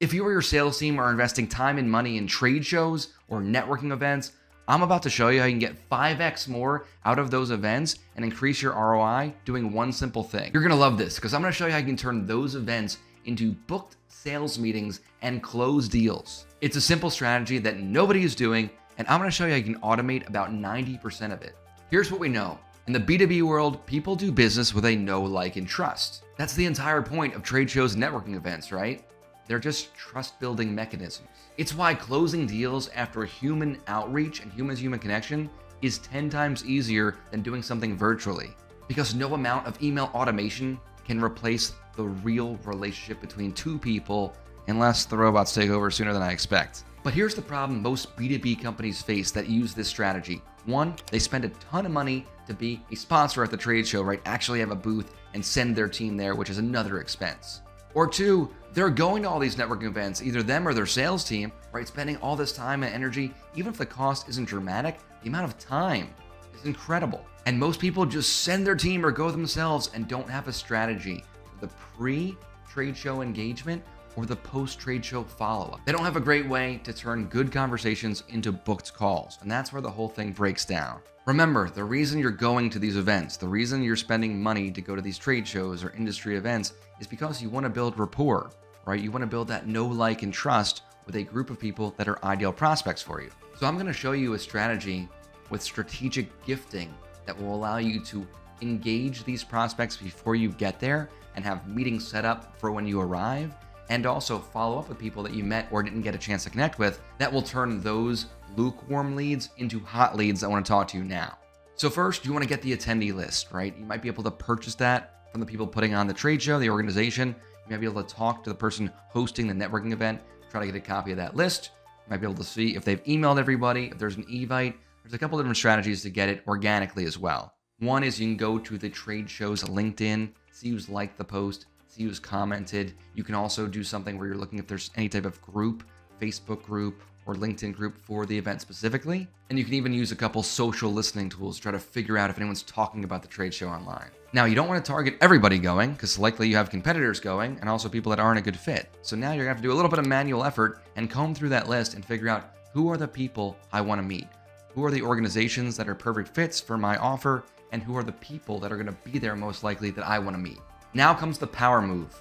If you or your sales team are investing time and money in trade shows or networking events, I'm about to show you how you can get 5x more out of those events and increase your ROI doing one simple thing. You're gonna love this because I'm gonna show you how you can turn those events into booked sales meetings and close deals. It's a simple strategy that nobody is doing, and I'm gonna show you how you can automate about 90% of it. Here's what we know. In the B2B world, people do business with a know, like, and trust. That's the entire point of trade shows and networking events, right? They're just trust-building mechanisms. It's why closing deals after a human outreach and human-to-human connection is 10 times easier than doing something virtually. Because no amount of email automation can replace the real relationship between two people unless the robots take over sooner than I expect. But here's the problem most B2B companies face that use this strategy. One, they spend a ton of money to be a sponsor at the trade show, right? Actually have a booth and send their team there, which is another expense. Or two, they're going to all these networking events, either them or their sales team, right? Spending all this time and energy, even if the cost isn't dramatic, the amount of time is incredible. And most people just send their team or go themselves and don't have a strategy for the pre-trade show engagement or the post-trade show follow-up. They don't have a great way to turn good conversations into booked calls, and that's where the whole thing breaks down. Remember, the reason you're going to these events, the reason you're spending money to go to these trade shows or industry events is because you want to build rapport, right? You want to build that know, like, and trust with a group of people that are ideal prospects for you. So I'm going to show you a strategy with strategic gifting that will allow you to engage these prospects before you get there and have meetings set up for when you arrive, and also follow up with people that you met or didn't get a chance to connect with that will turn those lukewarm leads into hot leads I want to talk to you now. So first, you want to get the attendee list, right? You might be able to purchase that from the people putting on the trade show, the organization. You might be able to talk to the person hosting the networking event, try to get a copy of that list. You might be able to see if they've emailed everybody, if there's an evite. There's a couple different strategies to get it organically as well. One is you can go to the trade show's LinkedIn, see who's liked the post, see who's commented. You can also do something where you're looking if there's any type of group, Facebook group or LinkedIn group for the event specifically. And you can even use a couple social listening tools to try to figure out if anyone's talking about the trade show online. Now, you don't want to target everybody going because likely you have competitors going and also people that aren't a good fit. So now you're gonna have to do a little bit of manual effort and comb through that list and figure out who are the people I want to meet, who are the organizations that are perfect fits for my offer, and who are the people that are gonna be there most likely that I want to meet. Now comes the power move,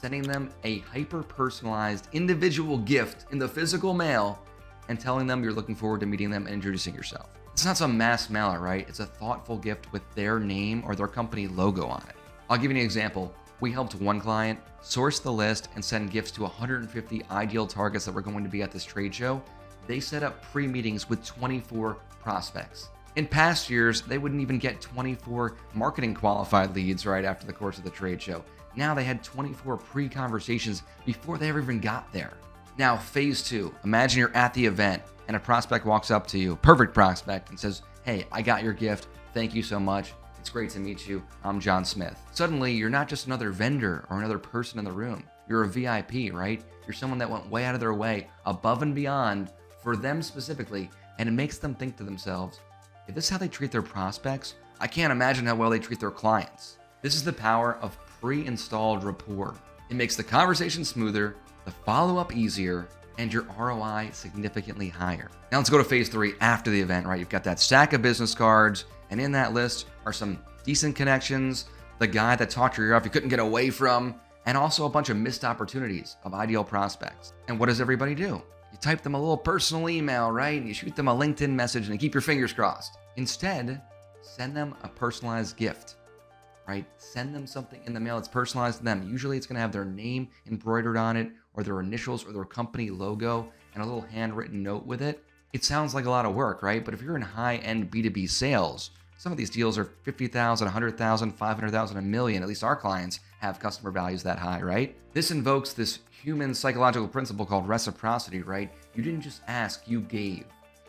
sending them a hyper-personalized individual gift in the physical mail and telling them you're looking forward to meeting them and introducing yourself. It's not some mass mailer, right? It's a thoughtful gift with their name or their company logo on it. I'll give you an example. We helped one client source the list and send gifts to 150 ideal targets that were going to be at this trade show. They set up pre-meetings with 24 prospects. In past years, they wouldn't even get 24 marketing qualified leads right after the course of the trade show. Now they had 24 pre-conversations before they ever even got there. Now, phase two, imagine you're at the event and a prospect walks up to you, perfect prospect, and says, "Hey, I got your gift. Thank you so much. It's great to meet you. I'm John Smith." Suddenly, you're not just another vendor or another person in the room. You're a VIP, right? You're someone that went way out of their way, above and beyond for them specifically, and it makes them think to themselves, if this is how they treat their prospects, I can't imagine how well they treat their clients. This is the power of pre-installed rapport. It makes the conversation smoother, the follow-up easier, and your ROI significantly higher. Now let's go to phase three after the event, right? You've got that stack of business cards, and in that list are some decent connections, the guy that talked your ear off you couldn't get away from, and also a bunch of missed opportunities of ideal prospects. And what does everybody do? You type them a little personal email, right? You shoot them a LinkedIn message and you keep your fingers crossed. Instead, send them a personalized gift, right? Send them something in the mail that's personalized to them. Usually it's gonna have their name embroidered on it or their initials or their company logo and a little handwritten note with it. It sounds like a lot of work, right? But if you're in high-end B2B sales, some of these deals are 50,000, 100,000, 500,000, a million. At least our clients have customer values that high, right? This invokes this human psychological principle called reciprocity, right? You didn't just ask, you gave.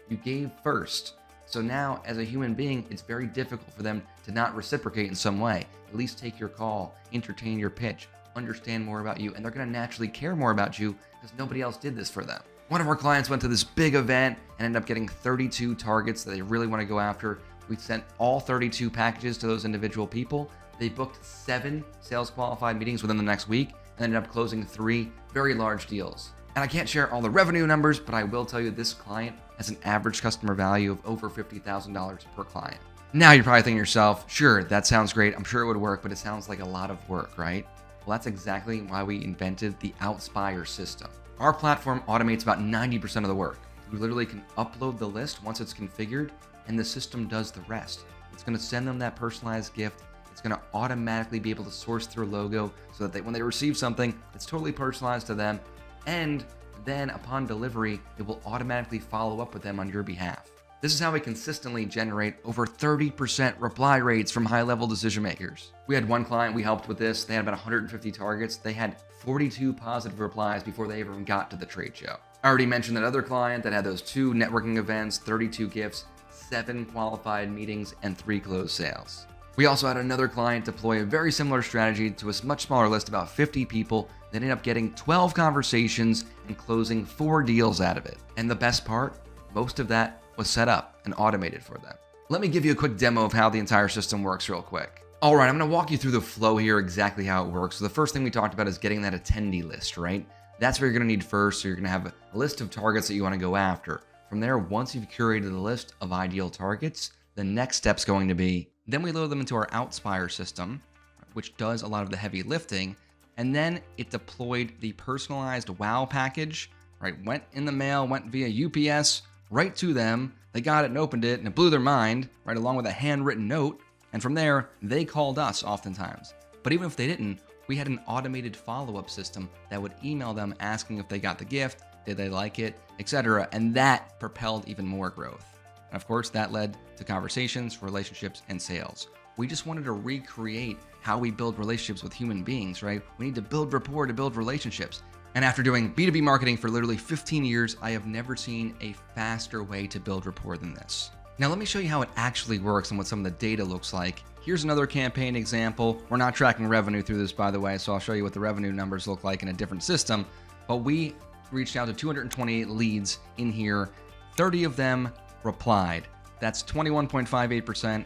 You gave first. So now, as a human being, it's very difficult for them to not reciprocate in some way. At least take your call, entertain your pitch, understand more about you, and they're gonna naturally care more about you because nobody else did this for them. One of our clients went to this big event and ended up getting 32 targets that they really want to go after. We sent all 32 packages to those individual people. They booked 7 sales qualified meetings within the next week, and ended up closing 3 very large deals. And I can't share all the revenue numbers, but I will tell you this client has an average customer value of over $50,000 per client. Now you're probably thinking to yourself, sure, that sounds great. I'm sure it would work, but it sounds like a lot of work, right? Well, that's exactly why we invented the Outspire system. Our platform automates about 90% of the work. You literally can upload the list once it's configured, and the system does the rest. It's going to send them that personalized gift. It's going to automatically be able to source through a logo so that when they receive something, it's totally personalized to them. And then upon delivery, it will automatically follow up with them on your behalf. This is how we consistently generate over 30% reply rates from high-level decision makers. We had one client we helped with this. They had about 150 targets. They had 42 positive replies before they even got to the trade show. I already mentioned that other client that had those 2 networking events, 32 gifts, 7 qualified meetings, and 3 closed sales. We also had another client deploy a very similar strategy to a much smaller list, about 50 people, that ended up getting 12 conversations and closing 4 deals out of it. And the best part, most of that was set up and automated for them. Let me give you a quick demo of how the entire system works real quick. All right, I'm going to walk you through the flow here, exactly how it works. So the first thing we talked about is getting that attendee list, right? That's what you're going to need first. So you're going to have a list of targets that you want to go after. From there, once you've curated the list of ideal targets, the next step's going to be, then we load them into our Outspire system, which does a lot of the heavy lifting. And then it deployed the personalized wow package, right? Went in the mail, went via UPS, right to them. They got it and opened it, and it blew their mind, right, along with a handwritten note. And from there, they called us oftentimes. But even if they didn't, we had an automated follow-up system that would email them asking if they got the gift, did they like it, etc. And that propelled even more growth. And of course, that led to conversations, relationships, and sales. We just wanted to recreate how we build relationships with human beings, right? We need to build rapport to build relationships. And after doing B2B marketing for literally 15 years, I have never seen a faster way to build rapport than this. Now, let me show you how it actually works and what some of the data looks like. Here's another campaign example. We're not tracking revenue through this, by the way, so I'll show you what the revenue numbers look like in a different system. But we reached out to 228 leads in here. 30 of them replied. That's 21.58%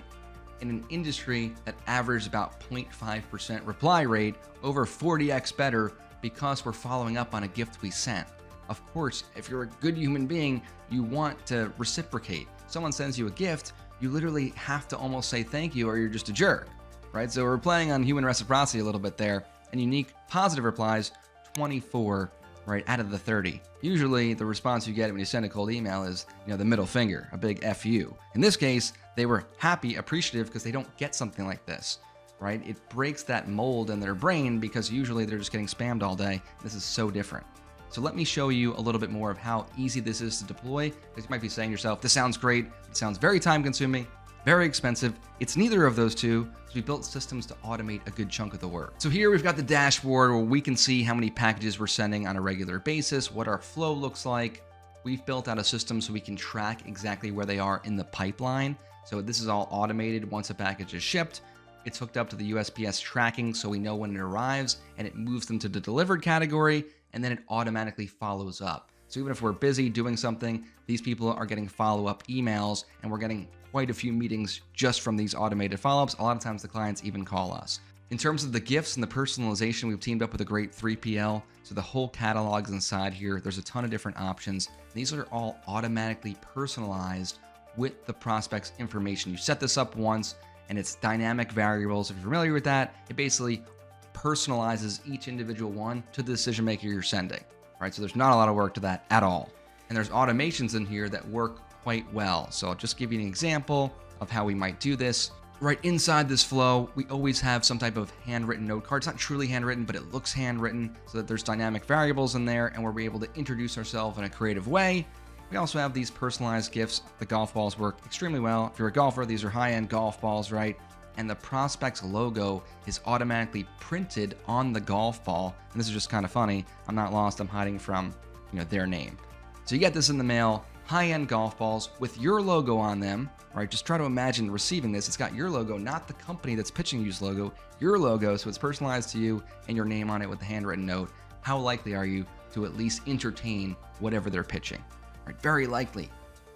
in an industry that averaged about 0.5% reply rate, over 40x better, because we're following up on a gift we sent. Of course, if you're a good human being, you want to reciprocate. Someone sends you a gift, you literally have to almost say thank you or you're just a jerk, right? So we're playing on human reciprocity a little bit there. And unique positive replies, 24, right, out of the 30. Usually the response you get when you send a cold email is, the middle finger, a big F you. In this case, they were happy, appreciative, because they don't get something like this. Right? It breaks that mold in their brain because usually they're just getting spammed all day. This is so different. So let me show you a little bit more of how easy this is to deploy, because you might be saying to yourself, this sounds great. It sounds very time consuming, very expensive. It's neither of those two. So we built systems to automate a good chunk of the work. So here we've got the dashboard where we can see how many packages we're sending on a regular basis, what our flow looks like. We've built out a system so we can track exactly where they are in the pipeline. So this is all automated once a package is shipped. It's hooked up to the USPS tracking so we know when it arrives, and it moves them to the delivered category, and then it automatically follows up. So even if we're busy doing something, these people are getting follow-up emails, and we're getting quite a few meetings just from these automated follow-ups. A lot of times the clients even call us. In terms of the gifts and the personalization, we've teamed up with a great 3PL. So the whole catalog's inside here. There's a ton of different options. These are all automatically personalized with the prospect's information. You set this up once, and it's dynamic variables. If you're familiar with that, it basically personalizes each individual one to the decision maker you're sending. Right? So there's not a lot of work to that at all. And there's automations in here that work quite well. So I'll just give you an example of how we might do this. Right inside this flow, we always have some type of handwritten note card. It's not truly handwritten, but it looks handwritten so that there's dynamic variables in there, and we're able to introduce ourselves in a creative way. We also have these personalized gifts. The golf balls work extremely well. If you're a golfer, these are high-end golf balls, right? And the prospect's logo is automatically printed on the golf ball. And this is just kind of funny. I'm not lost. I'm hiding from, their name. So you get this in the mail, high-end golf balls with your logo on them, right? Just try to imagine receiving this. It's got your logo, not the company that's pitching you's logo, your logo. So it's personalized to you and your name on it with the handwritten note. How likely are you to at least entertain whatever they're pitching? Right? Very likely.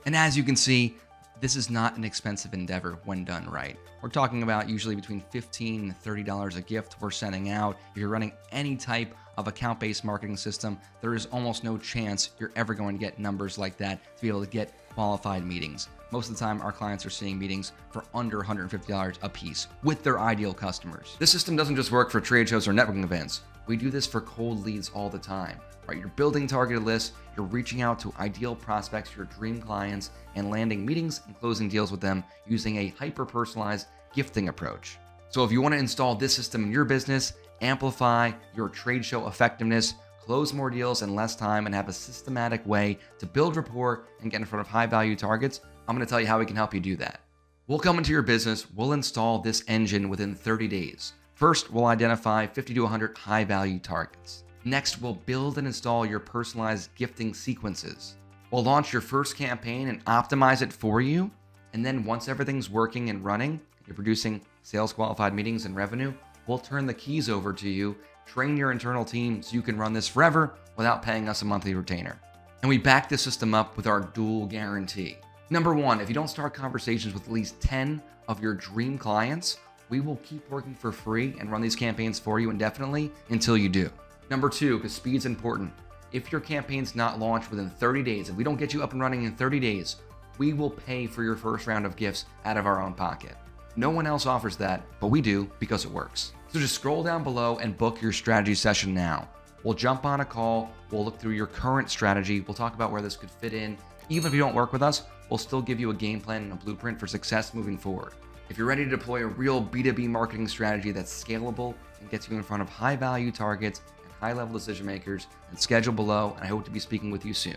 And as you can see, This is not an expensive endeavor when done right. We're talking about usually between $15 and $30 a gift we're sending out. If you're running any type of account-based marketing system, there is almost no chance you're ever going to get numbers like that to be able to get qualified meetings. Most of the time, our clients are seeing meetings for under $150 a piece with their ideal customers. This system doesn't just work for trade shows or networking events. We do this for cold leads all the time, right? You're building targeted lists, you're reaching out to ideal prospects, your dream clients, and landing meetings and closing deals with them using a hyper-personalized gifting approach. So if you want to install this system in your business, amplify your trade show effectiveness, close more deals in less time, and have a systematic way to build rapport and get in front of high-value targets, I'm going to tell you how we can help you do that. We'll come into your business, we'll install this engine within 30 days. First, we'll identify 50 to 100 high-value targets. Next, we'll build and install your personalized gifting sequences. We'll launch your first campaign and optimize it for you. And then once everything's working and running, you're producing sales qualified meetings and revenue, we'll turn the keys over to you, train your internal team so you can run this forever without paying us a monthly retainer. And we back this system up with our dual guarantee. Number one, if you don't start conversations with at least 10 of your dream clients, we will keep working for free and run these campaigns for you indefinitely until you do. Number two, because speed's important. If your campaign's not launched within 30 days, if we don't get you up and running in 30 days, we will pay for your first round of gifts out of our own pocket. No one else offers that, but we do because it works. So just scroll down below and book your strategy session now. We'll jump on a call, we'll look through your current strategy, we'll talk about where this could fit in. Even if you don't work with us, we'll still give you a game plan and a blueprint for success moving forward. If you're ready to deploy a real B2B marketing strategy that's scalable and gets you in front of high-value targets and high-level decision makers, then schedule below, and I hope to be speaking with you soon.